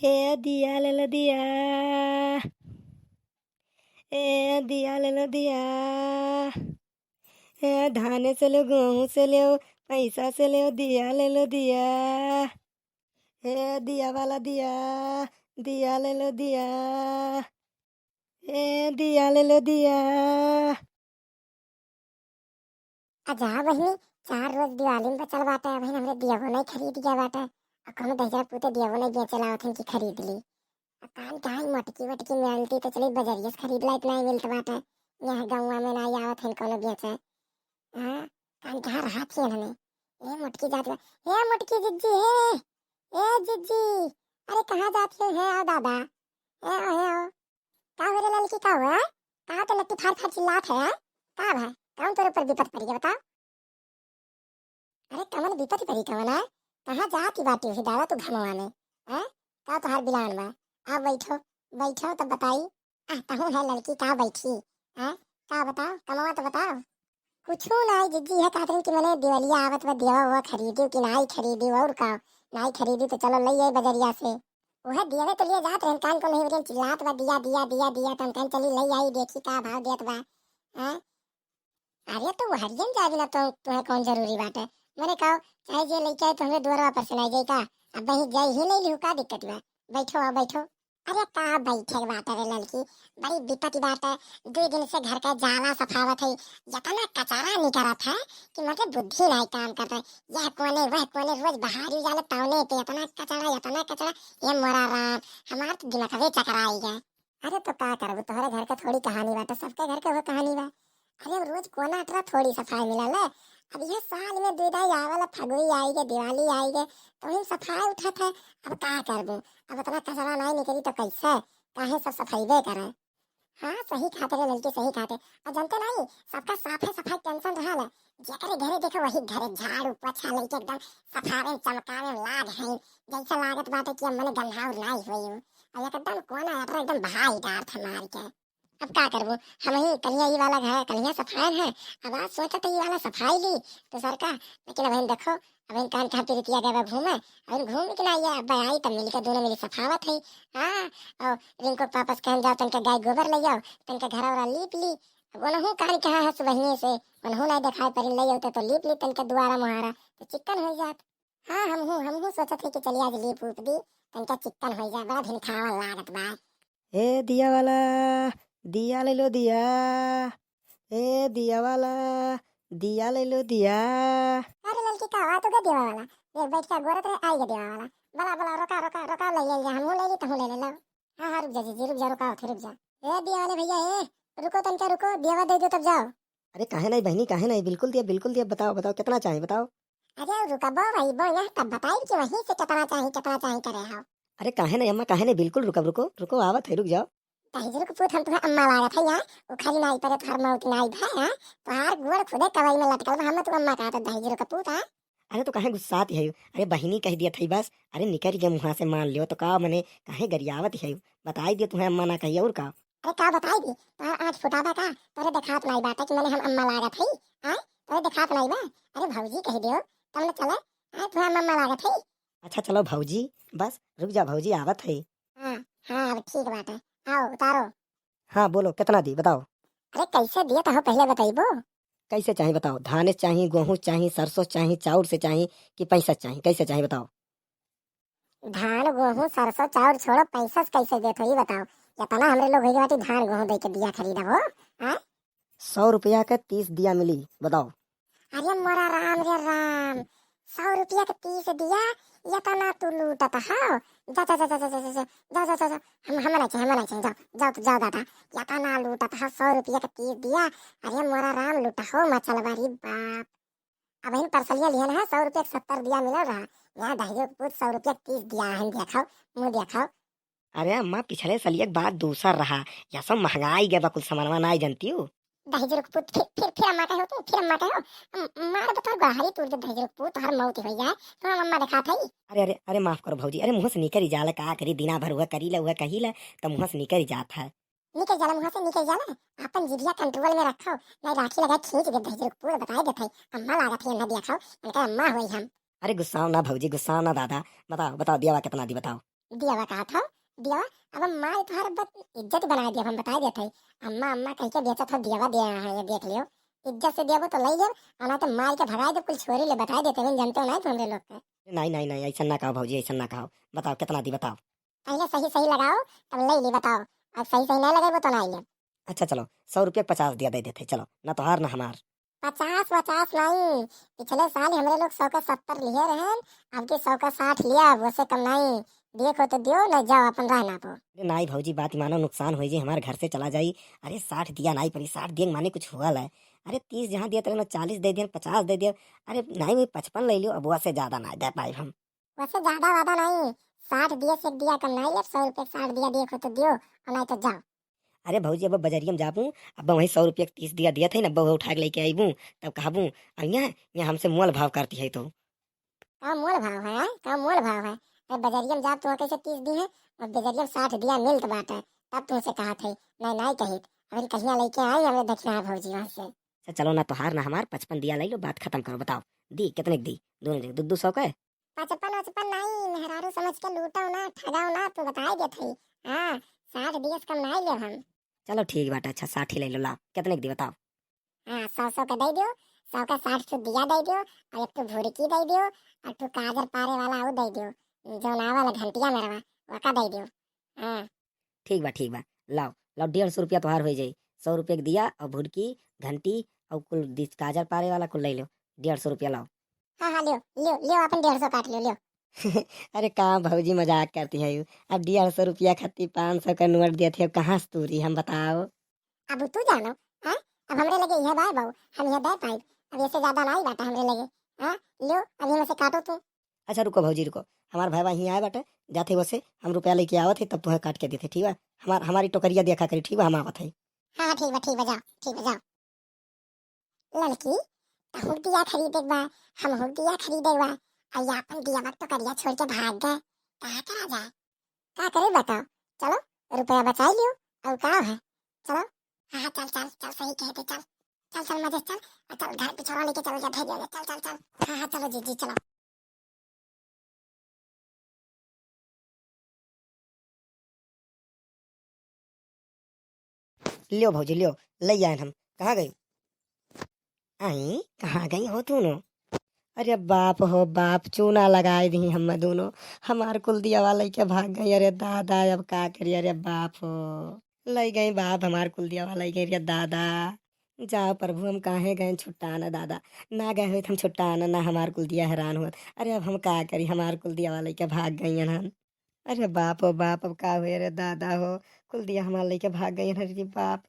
हे दिया ले लो दिया, ए दिया ले लो दिया, ए धाने से लो गेहूँ से लो पैसा से लो दिया ले लो दिया, हे दिया वाला दिया, दिया ले लो दिया, ए दिया ले लो दिया। अजा बहिनी 4 रोज दिवाली में बचल बाटे बहिन हमरे दियावो नहीं खरीद गया बाटे और कोनो दहिया पूते दियावो नहीं बेचला हथन की खरीद ली कान काई मटकी वटकी मिलती तो चली बजरिया से खरीद ला इतना ही मिलत बाटे यहाँ गाँव में ना आवत हन कोनो बेचे। हां कान कहाँ रहा थी इन्होंने ए मटकी जात बा ए मटकी जिज्जी है ए जिज्जी अरे कहाँ जाती हो है आओ दादा ए आओ का हो रे लड़की का हुआ कहाँ तो लट्टी फाड़ फाड़ चिल्लात है का भाई कौन तोरे ऊपर विपत पड़ी है बता। अरे कमन विपत पड़ी कमन है कहाँ जाती बाटी हुई दादा तू घमवा में हैं का तो हर बिलान बा आप बैठो बैठो तब बताई आ कहूँ है लड़की का बैठी हैं का बताओ कमवा तो बताओ कुछ नहीं जिज्जी है कहते कि मैंने दिवालिया आवत में दिया हुआ खरीदी कि नहीं खरीदी और का नहीं खरीदी तो चलो ले आई बजरिया से वह दिया तो लिए जात रहन कान को नहीं बजन चिल्लात बा दिया दिया दिया दिया तन कान चली ले आई देखी का भाव देत बा हैं। अरे तो हरियन जाबी ना तो तुम्हें कौन जरूरी बात है मैंने कहा चाहे जे लेके आए तो हमें द्वारा वापस नहीं जाए का अब वही जाए ही नहीं लियो का दिक्कत बा बैठो आओ बैठो। अरे का बैठे के बात है लड़की बड़ी विपत्ति बात है 2 दिन से घर का जाला सफावत है इतना कचरा निकलत है कि मुझे बुद्धि नहीं काम करता है यह कोने वह कोने रोज बाहर ही जाने तौने पे इतना कचरा ये मोरा राम हमार तो दिमाग वे चकराई गए। अरे तो का करबो तोहरे घर का थोड़ी कहानी बात सबके घर के वो कहानी बा। अरे अब रोज कोना अटरा थोड़ी सफाई मिला ले अब यह साल में 2 दाई आवल फगुई आई गए दिवाली आई गए तो हम सफाई उठत है अब का करबो अब इतना कचरा नहीं निकली तो कैसे काहे सब सफाई बे करे। हाँ सही खाते रे लड़के सही खाते और जानते नहीं सबका साफ है सफाई टेंशन रहा है जेकरे घरे देखो वही घरे झाड़ू पोछा लेके एकदम सफावे चमकावे लाग है जैसे लागत बाटे कि मने गंधाउर नहीं होई और एकदम कोना अटरा एकदम भाई डार था मार के। अब क्या करबो हम ही कलिया ये वाला घर कलिया सफाई है अब आज सोचा तो ये वाला सफाई ली तो सर का लेकिन अब देखो अब इन कान कहाँ पे किया गया घूमे अब घूम के ना ये अब आई तब मिलकर दोनों मिली सफावत है। हाँ और रिंको वापस कहन जाओ तनका गाय गोबर ले जाओ तनका घर वाला लीप ली उनहु कान कहाँ है सुबह से उनहु नहीं दिखाई पर ले जाओ तो लीप ली तनका दुआरा मुहारा तो चिकन हो जात। हाँ हम सोचा थे कि चलिए आज लीप ऊप दी तनका चिकन हो जाए बड़ा भिन खावा लागत बा। ए दिया वाला, दिया ले लो दिया, ए दिया वाला, दिया ले लो दिया। अरे लड़की का हुआ तो क्या देवा वाला एक बैठ के गोरत रहे आई देवा वाला बला बला रोका रोका रोका ले ले हम ले ली तो ले ले लो। हाँ रुक जा जी रुक जा रुका फिर रुक जा ए दिया वाले भैया रुको तनका रुको देवा दे दो तब जाओ। अरे काहे नहीं बहनी काहे नहीं, बिल्कुल दिया, बताओ बताओ कितना चाहिए बताओ। अरे रुका बो भाई बो यहाँ तब बताई कि वहीं से कितना चाहिए करे हो। अरे काहे नहीं अम्मा काहे नहीं, बिल्कुल रुको रुको आवत है रुक जाओ। दहेजर को पूछ हम तुम्हें अम्मा लागत है यहाँ वो खाली नाई पर हर मौत नाई है हाँ तो हर गुड़ खुदे कवाई में लटकल हम तो अम्मा कहा था दहेजर का पूछ। अरे तो काहे गुस्सात है, अरे बहिनी कह दिया थी बस, अरे निकल गया मुँह से मान लियो तो का मने काहे गरियावत है, बताई दिया तुम्हें अम्मा ना कही और का। अरे का बताई दी तो आज फुटाबा का तोरे दिखात नहीं बात है कि मैंने हम अम्मा लागत है हाँ तोरे दिखात नहीं बा। अरे भौजी कह दियो तुमने चले हाँ तुम्हें अम्मा लागत है। अच्छा चलो भौजी बस रुक जा भौजी आवत है। हाँ हाँ अब ठीक बात है आओ उतारो। हाँ बोलो कितना दी बताओ। अरे कैसे दिया तो पहले बताइबो। कैसे चाहिए बताओ, धाने चाहिए गेहूँ चाहिए सरसों चाहिए चाउर से चाहिए कि पैसा चाहिए, कैसे चाहिए बताओ। धान गेहूँ सरसों चाउर छोड़ो पैसा से कैसे देते हो ये बताओ इतना हमरे लोग होई बाटी धान गेहूँ दे के दिया खरीदा हो हाँ 100 रुपया का 30 दिया मिली बताओ। अरे मोरा राम रे राम 100 रुपया का 30 दिया इतना तू लूटत हो जा जा जा जा जा जा जा जा जा जा जा हम नहीं चाहिए जाओ तो जाओ दादा इतना लूटत हो 100 रुपया का 30 दिया। अरे मोरा राम लूटा हो मचल बारी बाप अब इन परसलिया लिया ना 100 रुपया 70 दिया मिल रहा यहाँ दहेज पूछ 100 रुपया 30 दिया है देखाओ मुँह देखाओ। अरे अम्मा पिछले सलिए बात दूसरा रहा, या सब महंगाई गया कुल सामानवा नहीं जानती हो। दहेज पुत फिर अम्मा कहो तुम फिर अम्मा कहो मार बता गहरी तोड़ दे दहेज पुत हर मौत हो जाए तो हम अम्मा दिखा थई। अरे माफ करो भौजी, अरे मुँह से निकल ही जाला का करी दिना भर हुआ करी ला हुआ कही ला तो मुँह से निकल ही जाता है। निकल जाला मुँह से निकल जाला अपन जिभिया कंट्रोल में रखो नहीं राखी लगा खींच दे दहेज पुत बताए देते अम्मा लागत है ना दिया खाओ इनका अम्मा होई हम। अरे गुस्साओ ना भौजी गुस्साओ ना दादा, बताओ दिया कितना दी बताओ। दियावा कहा था दियावा। अब माँ तुम्हारे बस इज्जत बना दिया, हम बता देते अम्मा अम्मा कह के बेचा था दियावा दे रहा है, ये देख लियो। इज्जत से दियावा तो ले जाओ, और ना तो मार के भगाए दो, कुल छोरी ले बता देते हैं, जानते हो नहीं तुम लोग के। नहीं नहीं नहीं, ऐसा ना कहो भौजी, ऐसा ना कहो। बताओ कितना दी बताओ। पहले सही सही लगाओ तब ले ली, बताओ। अब सही सही नहीं लगे तो नहीं ले। अच्छा चलो 100 रुपया 50 दिया दे देते, चलो ना तो हार ना हमार। 50 50 नहीं, पिछले साल ही हमरे लोग 100 का 70 लिए रहे, अब के 100 का 60 लिया, अब उससे कम नहीं। देखो तो दियो, न जाओ अपन रहना तो। अरे नहीं भौजी, बात मानो, नुकसान हो जी, हमारे घर से चला जाई। अरे 60 दिया नहीं पड़ी, 60 दिए माने कुछ हुआ है। अरे 30 जहाँ दिया तेरे 40 दे दिया, 50 दे दिया। अरे नहीं मैं 55 ले लियो, अब वहाँ से ज्यादा ना दे पाए हम। वैसे ज्यादा वादा नहीं, 60 दिए से एक दिया कम नहीं, अब 100 रुपये 60 दिया, देखो तो दियो और नहीं तो जाओ। अरे भौजी अब बजरिया में जाबू, अब वही 100 रुपया 30 दिया दिया थे ना, अब वह उठा के लेके आईबू। तब कहबू यहाँ यहाँ हमसे मोल भाव करती है तो। का मोल भाव है, का मोल भाव है। अरे बजरिया में जा तू कैसे 30 दी है, और बजरिया में 60 दिया मिलत बात है। तब तुमसे कहा थे नहीं नहीं कही, अभी कहिया लेके आई हमें दक्षिणा भौजी वहां से। अच्छा चलो ना तो हार ना हमार, 55 दिया ले लो, बात खत्म करो। बताओ दी कितने की दी, दोनों दे 200 का है। 55 55 नहीं, मेहरारू समझ के लूटाओ ना, ठगाओ ना, तू बताई दे थी। हाँ, 60 दिए से कम नहीं ले हम। चलो ठीक बात है, अच्छा 60 ही ले लो, ला कितने की दी बताओ। हाँ, 100 100 का दे दियो, 100 का 60 तो दिया दे दियो, और एक तो भुरकी दे दियो, और तू काजर पारे वाला वो दे दियो, जो ना वाला घंटिया मेरा वका दे दियो। हाँ ठीक बा लाओ लाओ, 150 रुपया तो हार हो जाई। 100 रुपया के दिया और भुड़की घंटी और कुल काजर पारे वाला कुल ले लो, 150 रुपया लाओ। हाँ हाँ, लियो लियो लियो, अपन 150 काट लियो, लियो। अरे कहाँ भौजी मजाक करती है यू। अब 150 रुपया खाती 500 का नोट दिए थे, अब कहाँ से तूरी हम बताओ। अब तू जानो, हाँ, अब हमरे लगे यह बाय बाबू, हम यह दे पाई, अब इससे ज्यादा नहीं बाटा हमरे लगे। हाँ, लियो अब यहाँ से काटो तू। अच्छा रुको भौजी रुको, हमार भाई वहीं आए बाटे, जाते वैसे हम रुपया लेके आवत थे, तब तुम्हें काट के देते, ठीक है। हमारी टोकरिया देखा करी, ठीक है, हम आवत है। हाँ हाँ, ठीक बा जाओ, ठीक बा जाओ। लड़की हुक दिया खरीदे बा, हम हुक दिया खरीदे बा, और ये अपन दिया वक्त तो करिया छोड़ के भाग गए, कहाँ करा जाए, क्या करे बताओ। चलो रुपया बचा लियो, और का है, चलो। हाँ हाँ, चल चल चल, सही कहते, चल चल चल मजे चल, और चल घर पिछोड़ा लेके चलो, जा भेज, चल चल चल। हाँ हाँ, चलो जी जी चलो। लियो भौजी लियो, ले आए हम। कहाँ गई आई, कहाँ गई हो तू नो। अरे बाप हो बाप, चूना लगाए दी हम दोनों, हमार कुल दिया वाला के भाग गई। अरे दादा अब का करिए, अरे बाप हो लई गई बाप, हमार कुल दिया वाला के। अरे दादा जाओ प्रभु, हम काहे गए छुट्टाना दादा, ना गए हुए हम छुट्टाना, ना हमार कुल दिया हैरान हुआ। अरे अब हम का करी, हमार कुल दिया वाला के भाग गई हन। अरे बाप हो बाप, अब का हुए, अरे दादा हो कुल दिया हमार लेके भाग गई। अरे बाप,